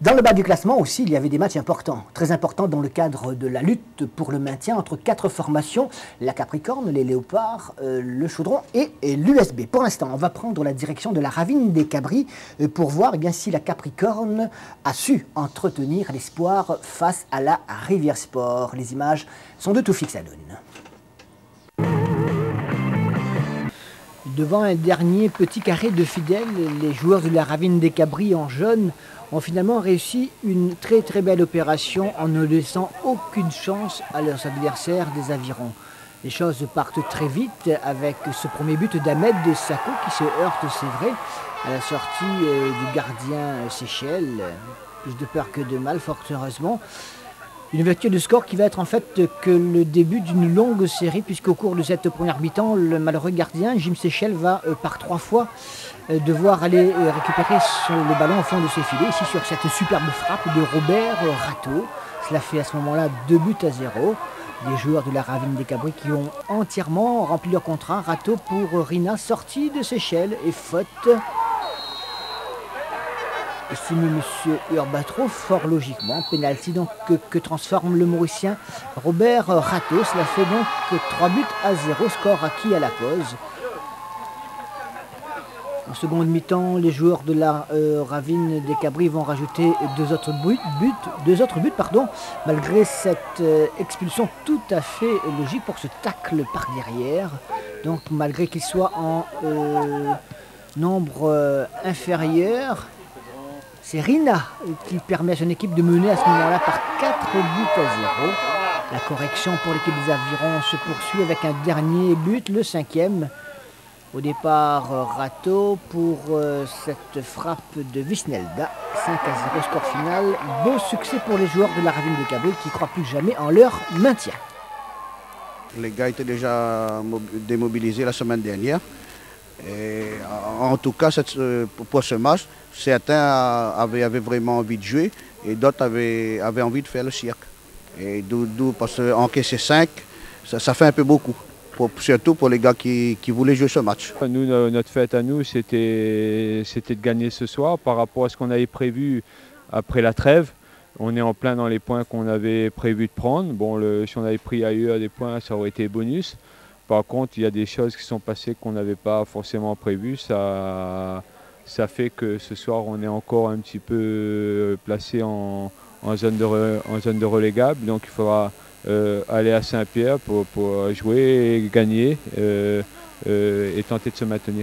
Dans le bas du classement aussi, il y avait des matchs importants, très importants dans le cadre de la lutte pour le maintien entre 4 formations, la Capricorne, les Léopards, le Chaudron et l'USB. Pour l'instant, on va prendre la direction de la ravine des Cabris pour voir bien, si la Capricorne a su entretenir l'espoir face à la Rivière Sport. Les images sont de Toufik Sadoun. Devant un dernier petit carré de fidèles, les joueurs de la ravine des Cabris en jaune ont finalement réussi une très belle opération en ne laissant aucune chance à leurs adversaires des avirons. Les choses partent très vite avec ce premier but d'Ahmed Sako qui se heurte, c'est vrai, à la sortie du gardien Seychelles. Plus de peur que de mal, fort heureusement. Une ouverture de score qui va être en fait que le début d'une longue série, puisqu'au cours de cette première mi-temps, le malheureux gardien, Jim Seychelles, va par 3 fois devoir aller récupérer le ballon au fond de ses filets, ici sur cette superbe frappe de Robert Rateau. Cela fait à ce moment-là 2-0. Les joueurs de la ravine des Cabris qui ont entièrement rempli leur contrat. Rateau pour Rina, sortie de Seychelles et faute. Estimé M. Urbatro, fort logiquement, pénalty donc que transforme le Mauricien Robert Rateau. Cela fait donc 3-0, score acquis à la pause. En seconde mi-temps, les joueurs de la ravine des Cabris vont rajouter deux autres buts, malgré cette expulsion tout à fait logique pour ce tacle par derrière. Donc malgré qu'il soit en nombre inférieur, c'est Rina qui permet à son équipe de mener à ce moment-là par 4-0. La correction pour l'équipe des Avirons se poursuit avec un dernier but, le 5e. Au départ, Rateau pour cette frappe de Visnelda. 5-0, score final. Beau succès pour les joueurs de la ravine des Cabris qui croient plus que jamais en leur maintien. Les gars étaient déjà démobilisés la semaine dernière. Et en tout cas, pour ce match, certains avaient vraiment envie de jouer et d'autres avaient envie de faire le cirque. Et d'où parce qu'encaisser 5, ça fait un peu beaucoup, surtout pour les gars qui voulaient jouer ce match. Nous, notre fête à nous, c'était de gagner ce soir par rapport à ce qu'on avait prévu après la trêve. On est en plein dans les points qu'on avait prévu de prendre. Bon, si on avait pris ailleurs des points, ça aurait été bonus. Par contre, il y a des choses qui sont passées qu'on n'avait pas forcément prévues. Ça fait que ce soir, on est encore un petit peu placé en zone de relégable. Donc il faudra aller à Saint-Pierre pour jouer et gagner et tenter de se maintenir.